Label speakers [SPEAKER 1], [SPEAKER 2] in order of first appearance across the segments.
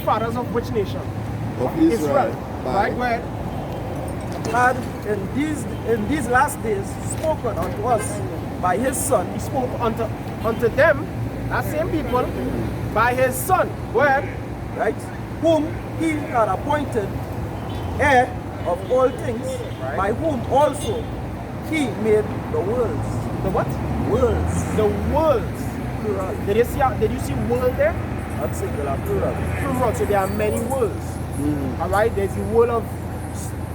[SPEAKER 1] fathers of which nation?
[SPEAKER 2] Of Israel.
[SPEAKER 1] Right, where?
[SPEAKER 3] And in these last days spoken unto us by his son.
[SPEAKER 1] He spoke unto them, that same people, by his son. Where?
[SPEAKER 3] Right? Whom he had appointed heir of all things,
[SPEAKER 1] right,
[SPEAKER 3] by whom also he made the worlds.
[SPEAKER 1] The what?
[SPEAKER 3] Worlds.
[SPEAKER 1] The worlds.
[SPEAKER 3] Plural.
[SPEAKER 1] Did you see world there?
[SPEAKER 3] Not singular, plural.
[SPEAKER 1] Plural, so there are many worlds. Alright, there's the world of,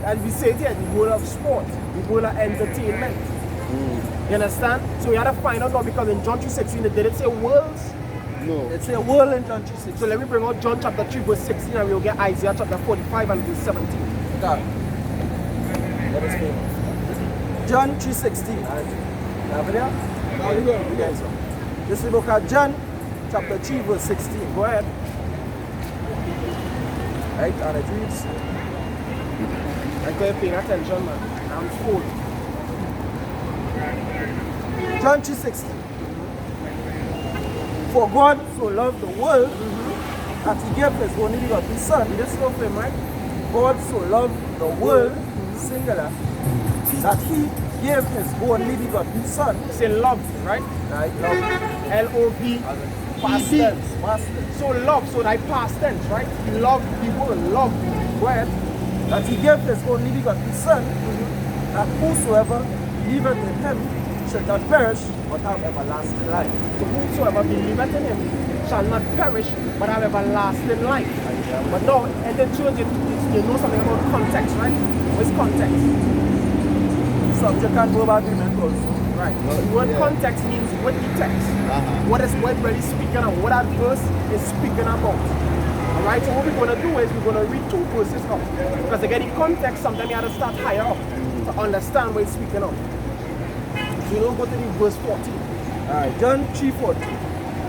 [SPEAKER 1] as we say here, the world of sport, the world of entertainment. You understand? So we had to find out now, because in John 3:16, did it say worlds?
[SPEAKER 2] No.
[SPEAKER 3] It's a world in John 3:16.
[SPEAKER 1] So let me bring out John chapter 3 verse 16 and we'll get Isaiah chapter 45 and verse 17.
[SPEAKER 3] God. Let us go. John 3:16. Have it there? Yes, sir. This is the book of John chapter 3 verse 16. Go ahead. Right, and it reads.
[SPEAKER 1] I'm going to pay attention, man. I'm full.
[SPEAKER 3] John 3:16. For God so loved the world that he gave his only begotten son.
[SPEAKER 1] You just love him, right?
[SPEAKER 3] God so loved the world, singular, that he gave his only begotten son.
[SPEAKER 1] Say love, right?
[SPEAKER 3] Right, love.
[SPEAKER 1] L-O-V.
[SPEAKER 3] Past tense. Past tense.
[SPEAKER 1] So love, so thy past tense, right? Love the world, love. Go ahead.
[SPEAKER 3] That he gave his only begotten son, that whosoever believeth in him should not perish, but have everlasting life.
[SPEAKER 1] So whosoever believeth in him shall not perish, but have everlasting life. But no, and then church, you know something about context, right? What's context?
[SPEAKER 3] Subject and verb agreement also.
[SPEAKER 1] Right. The word context means what the text. What is what really speaking of, what that verse is speaking about. Alright, so what we're going to do is we're going to read two verses up. Because to get the context, sometimes you have to start higher up to understand what it's speaking of. So you don't go to the verse 14.
[SPEAKER 3] Alright, John 3:14.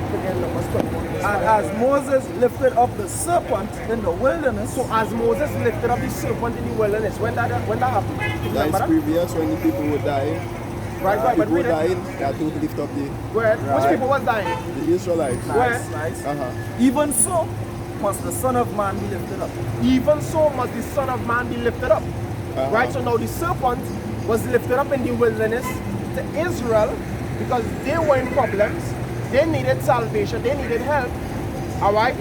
[SPEAKER 1] Again, numbers 21.
[SPEAKER 3] And as Moses lifted up the serpent in the wilderness.
[SPEAKER 1] So as Moses lifted up the serpent in the wilderness, when that happened?
[SPEAKER 2] That is previous when the people would die.
[SPEAKER 1] Right, but
[SPEAKER 2] people
[SPEAKER 1] read it.
[SPEAKER 2] dying, they are told to lift up the...
[SPEAKER 1] Where? Which people was dying?
[SPEAKER 2] The Israelites.
[SPEAKER 1] Where?
[SPEAKER 3] Nice.
[SPEAKER 2] Uh-huh.
[SPEAKER 3] Even so must the Son of Man be lifted up.
[SPEAKER 1] Even so must the Son of Man be lifted up. Right, so now the serpent was lifted up in the wilderness to Israel because they were in problems. They needed salvation, they needed help. Alright?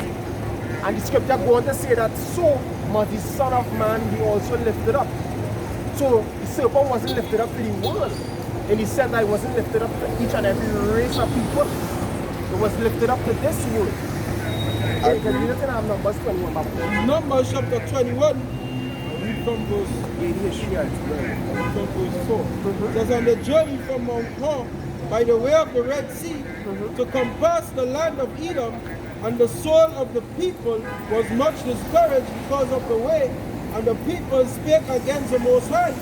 [SPEAKER 1] And the scripture goes on to say that so must the Son of Man be also lifted up. So the serpent wasn't lifted up to the world. In the sense that it wasn't lifted up to each and every race of people. It was lifted up to this world. Hey, can you look at Numbers 21, my boy?
[SPEAKER 4] Numbers chapter 21, read from verse
[SPEAKER 1] 88.
[SPEAKER 4] from verse 4. It says, on the journey from Mount Hor by the way of the Red Sea to compass the land of Edom, and the soul of the people was much discouraged because of the way, and the people spake against the Most High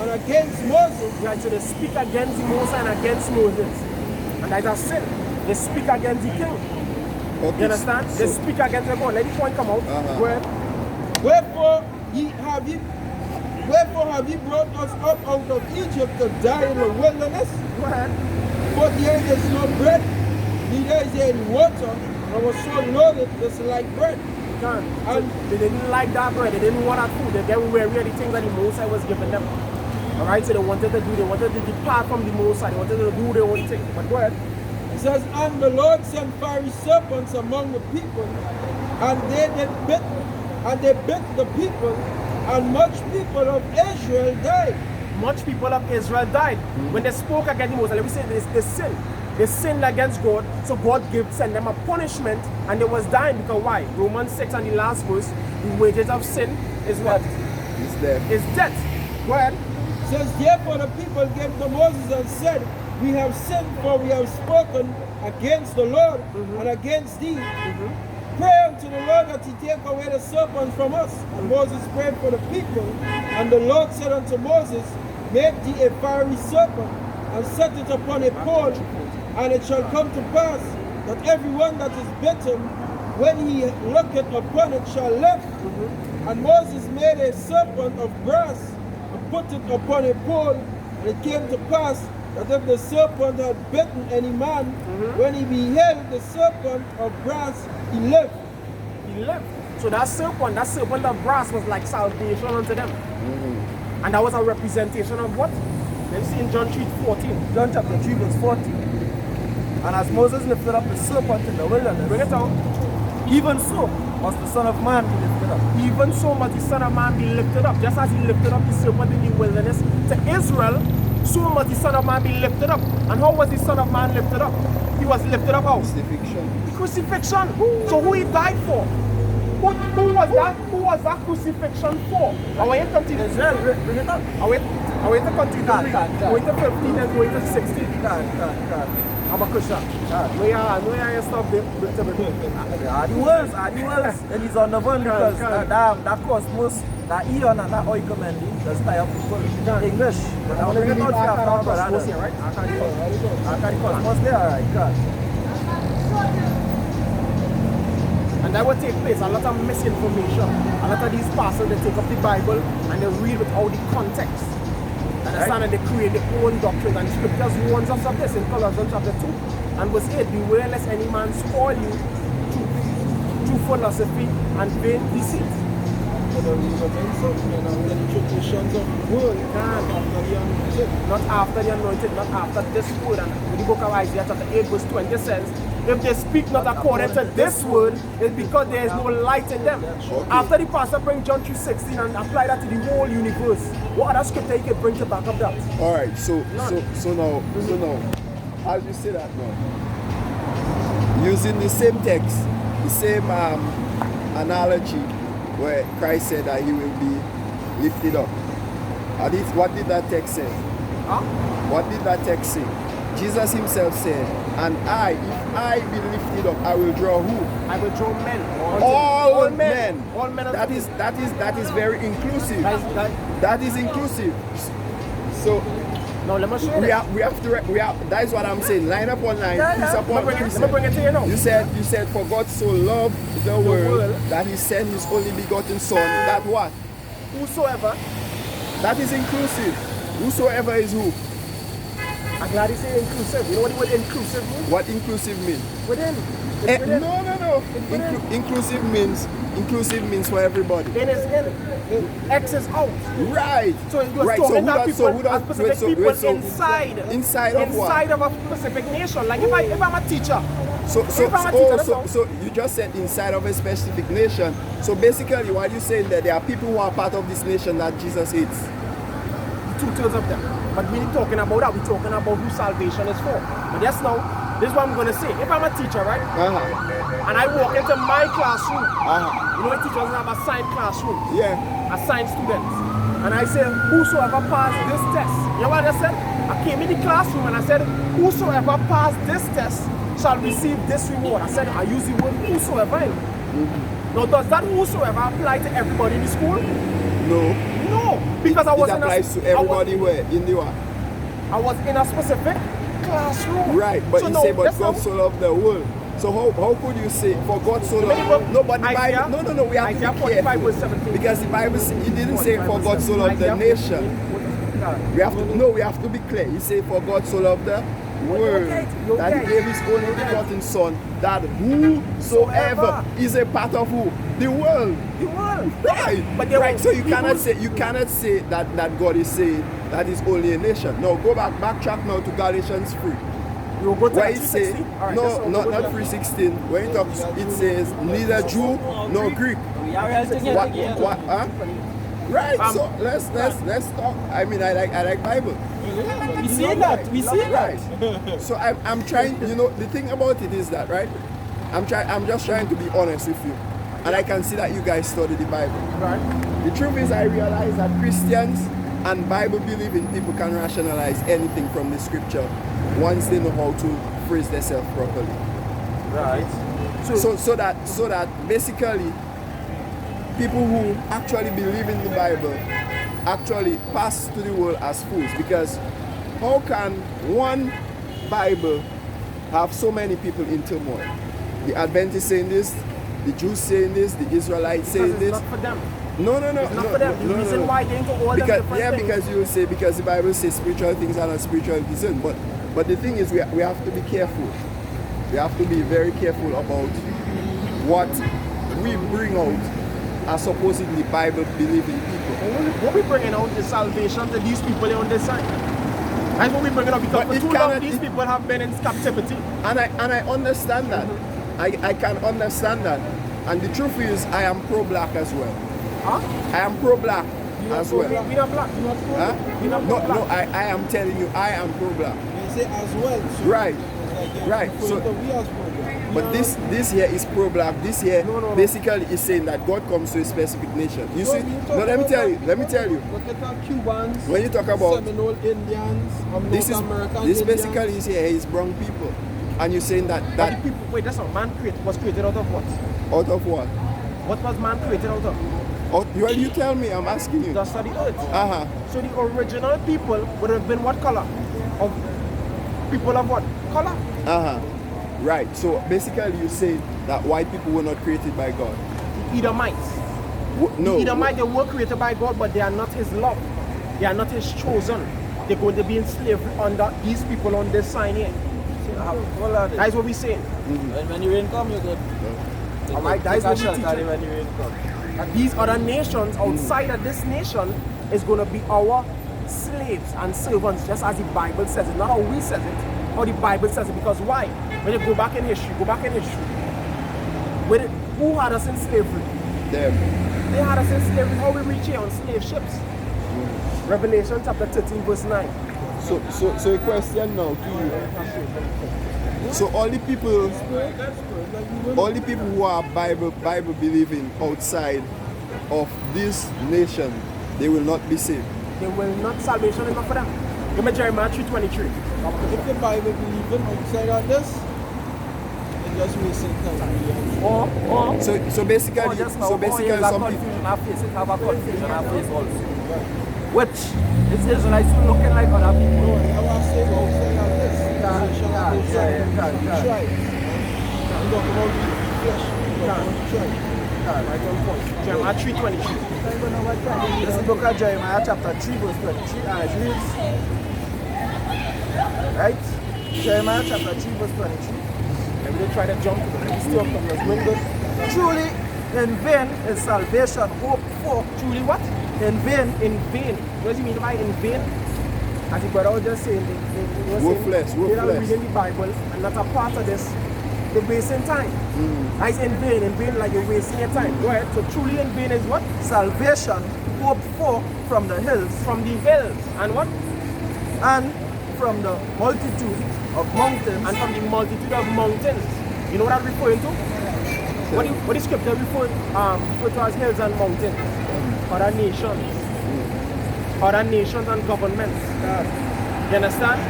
[SPEAKER 4] and against Moses.
[SPEAKER 1] Right, so they speak against Moses and against Moses. And that's a sin. They speak against the king.
[SPEAKER 2] Okay.
[SPEAKER 1] You understand? They speak against the God. Let the point come out. Where?
[SPEAKER 4] Wherefore have ye brought us up out of Egypt to die in the wilderness?
[SPEAKER 1] Go ahead.
[SPEAKER 4] For there is no bread, neither is there any water, and was so loaded just like bread.
[SPEAKER 1] And they didn't like that bread. They didn't want that food. They were weary of the things that the Most High was giving them. Alright, so they wanted to depart from the Most High. They wanted to do their own thing. But go ahead.
[SPEAKER 4] It says, and the Lord sent fiery serpents among the people, and they bit the people, and much people of Israel died.
[SPEAKER 1] Much people of Israel died. When they spoke against Moses, let me say this, they sinned. They sinned against God, so God sent them a punishment, and they was dying because why? Romans 6 and the last verse, the wages of sin is what?
[SPEAKER 2] It's death.
[SPEAKER 1] Is death. Go ahead.
[SPEAKER 4] It says, therefore the people came to Moses and said, we have sinned, for we have spoken against the Lord and against thee. Pray unto the Lord that he take away the serpents from us. And Moses prayed for the people, and the Lord said unto Moses, make thee a fiery serpent, and set it upon a pole, and it shall come to pass that everyone that is bitten, when he looketh upon it, shall live. And Moses made a serpent of brass, and put it upon a pole, and it came to pass that if the serpent had bitten any man, when he beheld the serpent of brass, he lived.
[SPEAKER 1] He lived. So that serpent of brass was like salvation unto them. And that was a representation of what? Let's see in John 3:14.
[SPEAKER 3] John chapter 3 verse 14. And as Moses lifted up the serpent in the wilderness,
[SPEAKER 1] Bring it out.
[SPEAKER 3] even so must the Son of Man be lifted up.
[SPEAKER 1] Even so must the Son of Man be lifted up. Just as he lifted up the serpent in the wilderness to Israel, so must the Son of Man be lifted up. And how was the Son of Man lifted up? He was lifted up how?
[SPEAKER 2] Crucifixion.
[SPEAKER 1] The crucifixion. So who he died for? Who was that? Who was that crucifixion for? I want you to continue.
[SPEAKER 3] Israel, bring it up.
[SPEAKER 1] I want to continue.
[SPEAKER 3] Can't.
[SPEAKER 1] Going to 15 and going to 16.
[SPEAKER 3] Can't.
[SPEAKER 1] I'm a Christian. No, you stop there.
[SPEAKER 3] Are the words. And he's on the one because that cosmos, that eon and that oikomendi, just tie up people. English. But I want to bring it out here after cosmos here, right? I can't cosmos there, alright, God.
[SPEAKER 1] And that will take place. A lot of misinformation. A lot of these pastors, they take up the Bible and they read without the context. Understand? And they create their own doctrine. And the scriptures warns us of this in Colossians chapter 2 and verse 8. Beware lest any man spoil you through philosophy and vain deceit. Not after the anointed, not after this word. And in the book of Isaiah chapter 8 verse 20 says, if they speak not according to this word, it's because there is no light in them. After the pastor brings John 3:16 and apply that to the whole universe, what other scripture you can bring to back up that?
[SPEAKER 2] All right, so now, as you say that now, using the same text, the same analogy where Christ said that he will be lifted up. What did that text say?
[SPEAKER 1] Huh?
[SPEAKER 2] What did that text say? Jesus himself said, and if I be lifted up, I will draw who?
[SPEAKER 1] I will draw men.
[SPEAKER 2] All men.
[SPEAKER 1] All men.
[SPEAKER 2] That is very inclusive. That is inclusive. So
[SPEAKER 1] now let me show you.
[SPEAKER 2] That is what I'm saying. Line upon line, piece upon piece.
[SPEAKER 1] Let me bring it to you now.
[SPEAKER 2] You said for God so loved the world that he sent his only begotten son. That what?
[SPEAKER 1] Whosoever.
[SPEAKER 2] That is inclusive. Whosoever is who?
[SPEAKER 1] I'm glad he said inclusive. You know what the word inclusive means?
[SPEAKER 2] What inclusive means?
[SPEAKER 1] Within.
[SPEAKER 2] No. Inclusive means for everybody.
[SPEAKER 1] In is in. X is out.
[SPEAKER 2] Right.
[SPEAKER 1] So you're talking about people, specific people inside.
[SPEAKER 2] Inside of what?
[SPEAKER 1] Inside of a specific nation. Like if I'm a teacher.
[SPEAKER 2] So you just said inside of a specific nation. So basically what you're saying that there are people who are part of this nation that Jesus hates.
[SPEAKER 1] 2/3 of them. But we're talking about that. We're talking about who salvation is for. But yes, now, this is what I'm going to say. If I'm a teacher, right? And I walk into my classroom. You know, teachers have assigned classroom.
[SPEAKER 2] Yeah.
[SPEAKER 1] Assigned students. And I say, whosoever passed this test. You know what I said? I came in the classroom and I said, whosoever passed this test shall receive this reward. I said, I use the word whosoever. Now, does that whosoever apply to everybody in the school?
[SPEAKER 2] No.
[SPEAKER 1] No, because I was
[SPEAKER 2] it applies to everybody where in the what?
[SPEAKER 1] I was in a specific classroom.
[SPEAKER 2] Right, but
[SPEAKER 1] so
[SPEAKER 2] you
[SPEAKER 1] no,
[SPEAKER 2] say, but God so loved the world. So how could you say for God so loved? No, but the Bible. No. We have to be careful because the Bible. It didn't say for God so loved the nation. We have to be clear. He said for God so loved the world that he gave his only begotten son, that whosoever is a part of who? The world.
[SPEAKER 1] The world.
[SPEAKER 2] Right. But so you cannot say that God is saying that is only a nation. No, backtrack now to Galatians 3.
[SPEAKER 1] You go to
[SPEAKER 2] where it says not 3:16. When it talks, it says neither Jew nor Greek. What? Huh? Right. So let's talk. I mean, I like Bible.
[SPEAKER 3] We see that.
[SPEAKER 2] Right. So I'm trying. You know, the thing about it is that, right? I'm just trying to be honest with you, and I can see that you guys study the Bible.
[SPEAKER 1] Right.
[SPEAKER 2] The truth is, I realize that Christians and Bible-believing people can rationalize anything from the scripture once they know how to phrase themselves properly.
[SPEAKER 3] Right.
[SPEAKER 2] So that basically people who actually believe in the Bible actually pass to the world as fools, because how can one Bible have so many people in turmoil? The Adventists saying this, the Jews saying this, the Israelites saying this.
[SPEAKER 1] It's not for them.
[SPEAKER 2] No.
[SPEAKER 1] It's not for them. The reason why they into all them different things.
[SPEAKER 2] Because you say, because the Bible says spiritual things are not spiritual discerned. But the thing is, we have to be careful. We have to be very careful about what we bring out are supposedly Bible-believing people.
[SPEAKER 1] What we bringing out is salvation to these people on this side. That's what we bringing up because for too long these people have been in captivity.
[SPEAKER 2] And I understand that. I can understand that. And the truth is, I am pro-black as well.
[SPEAKER 1] Huh?
[SPEAKER 2] I am pro-black as well.
[SPEAKER 1] We not black. You not pro.
[SPEAKER 2] Huh?
[SPEAKER 1] We not
[SPEAKER 2] No,
[SPEAKER 1] black.
[SPEAKER 2] no, I am telling you, I am pro-black.
[SPEAKER 4] They say as well. So
[SPEAKER 2] Right.
[SPEAKER 4] like,
[SPEAKER 2] Right. So,
[SPEAKER 4] we as pro-black.
[SPEAKER 2] but this here is pro-black. This here basically is saying that God comes to a specific nation. You see? No, let me tell you.
[SPEAKER 4] Look at the Cubans.
[SPEAKER 2] When you talk about
[SPEAKER 4] Seminole Indians,
[SPEAKER 2] this
[SPEAKER 4] American
[SPEAKER 2] this
[SPEAKER 4] Indians.
[SPEAKER 2] basically is here is brown people, and you're saying that
[SPEAKER 1] But the people, wait, that's not man was created out of what?
[SPEAKER 2] out of what?
[SPEAKER 1] What was man created out of?
[SPEAKER 2] Well, you tell me. I'm asking you.
[SPEAKER 1] Dust of the earth.
[SPEAKER 2] So
[SPEAKER 1] the original people would have been what color? Of people of what color?
[SPEAKER 2] Right. So basically, you say that white people were not created by God.
[SPEAKER 1] The Edomites.
[SPEAKER 2] No.
[SPEAKER 1] The Edomites, they were created by God, but they are not His love. They are not His chosen. They're going to be enslaved under these people on this sign here. That's what we're saying.
[SPEAKER 3] When you rain come, you're good.
[SPEAKER 1] Alright, that's what we're teaching.
[SPEAKER 3] When you rain come.
[SPEAKER 1] And these other nations outside of this nation is going to be our slaves and servants, just as the Bible says it. Not how we says it, how the Bible says it. Because why? When you go back in history, who had us in slavery?
[SPEAKER 2] Them.
[SPEAKER 1] They had us in slavery. How we reach here on slave ships? Revelation chapter 13 verse 9.
[SPEAKER 2] So a question now to you. So all the people who are Bible believing outside of this nation, they will not be saved.
[SPEAKER 1] They will not. Salvation is not for them. Give me Jeremiah 3:23.
[SPEAKER 4] If the Bible believing outside of this, it just wasting time.
[SPEAKER 2] So basically
[SPEAKER 3] some
[SPEAKER 2] people
[SPEAKER 3] confusion I face. It have a confusion I face also. Which is Israelites looking like other people.
[SPEAKER 4] I was saying outside of this.
[SPEAKER 1] Jeremiah 3:23.
[SPEAKER 3] Let's look at Jeremiah chapter 3 verse 23 and it reads, right? Jeremiah chapter 3 verse 23.
[SPEAKER 1] And we try to jump to the still from the window.
[SPEAKER 3] Truly in vain is salvation hoped for.
[SPEAKER 1] Truly what?
[SPEAKER 3] In vain.
[SPEAKER 1] In vain. What does he mean by in vain? As the brother was just saying, they were
[SPEAKER 2] Worthless.
[SPEAKER 1] saying, they are reading the Bible and not a part of this. They're wasting time. That's in vain like you're wasting your time. Go ahead. So truly in vain is what?
[SPEAKER 3] Salvation hoped for from the hills.
[SPEAKER 1] From the hills. And what?
[SPEAKER 3] And from the multitude of mountains.
[SPEAKER 1] And from the multitude of mountains. You know what I'm referring to? What the scripture refer to as hills and mountains? Other nations. Other nations and governments. You understand?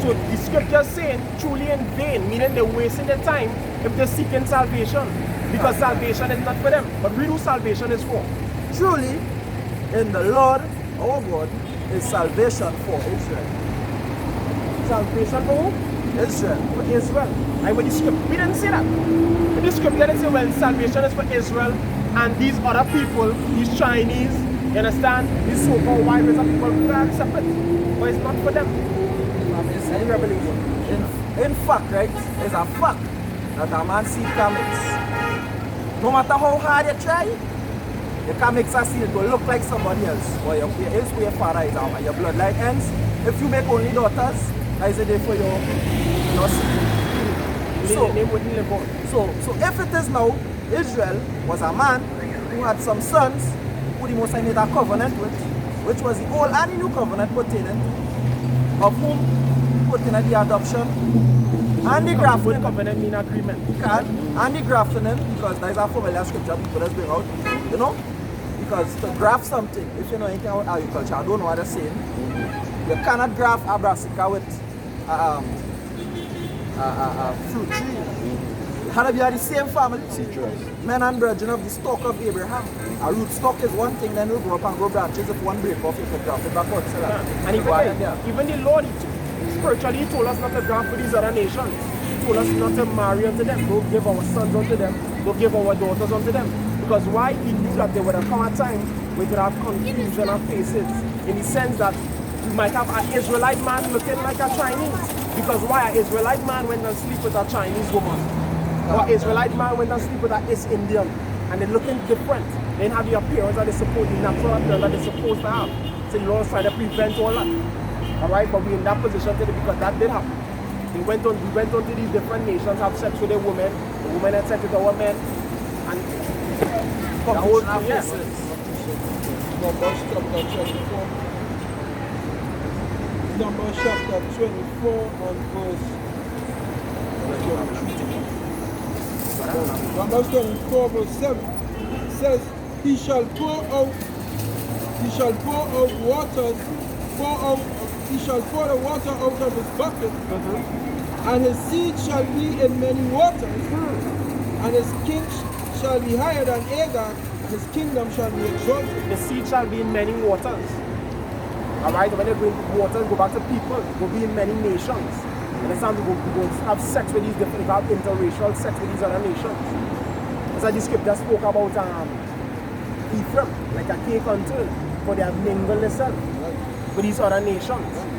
[SPEAKER 1] So the scripture is saying truly in vain, meaning they're wasting their time if they're seeking salvation. Because salvation is not for them. But read who salvation is for.
[SPEAKER 3] Truly, in the Lord our God is salvation for Israel.
[SPEAKER 1] Salvation for who?
[SPEAKER 3] Israel.
[SPEAKER 1] For Israel. And with the scripture, we didn't say that. In the scripture, they say, well, salvation is for Israel and these other people, these Chinese, you understand? These so-called white race of people who accept it. But it's not for them. It's in Revelation.
[SPEAKER 3] In fact, right, it's a fact that a man sees comics. No matter how hard you try, the comics are seen to look like somebody else. Or your father is out and your bloodline ends. If you make only daughters, that is a day for your So if it is now, Israel was a man who had some sons who the Most High made a covenant with, which was the old and the new covenant pertaining to, of whom putting at the adoption and the grafting.
[SPEAKER 1] Covenant mean agreement.
[SPEAKER 3] And the grafting, because there is a familiar scripture people just bring out, you know? Because to graft something, if you know anything about agriculture, I don't know what they're saying, you cannot graft a brassica with a fruit tree. Had to be of the same family.
[SPEAKER 2] Citrus.
[SPEAKER 3] Men and brethren of the stock of Abraham. A root stock is one thing, then we'll grow up and grow branches. If one break off, you can graft it backwards.
[SPEAKER 1] And even the Lord, spiritually, He told us not to graft for these other nations. He told us not to marry unto them. Don't give our sons unto them. Don't give our daughters unto them. Because why? He knew that there would have come a time where we could have confusion of faces. In the sense that we might have an Israelite man looking like a Chinese. Because why? An Israelite man went and sleep with a Chinese woman. But Israelite man went and sleep with an East Indian, and they're looking different. They didn't have the appearance that they supposed, the natural appearance that they're supposed to have. So the Lord was trying to prevent all that. Alright, but we're in that position today because that did happen. We went on to these different nations, have sex with the women had sex with our men, and for whole yes.
[SPEAKER 4] Numbers chapter 24. Numbers chapter 24 and verse. Numbers 24 verse 7 says, He shall pour out waters, he shall pour the water out of his bucket, and his seed shall be in many waters, and his king shall be higher than Agag, and his kingdom shall be exalted.
[SPEAKER 1] The seed shall be in many waters. Alright, when they bring waters, go back to people, it will be in many nations. And it's time to go have sex with these different, have interracial sex with these other nations. As the scripture spoke about Ephraim, like a cake until, for they have mingled themselves with these other nations.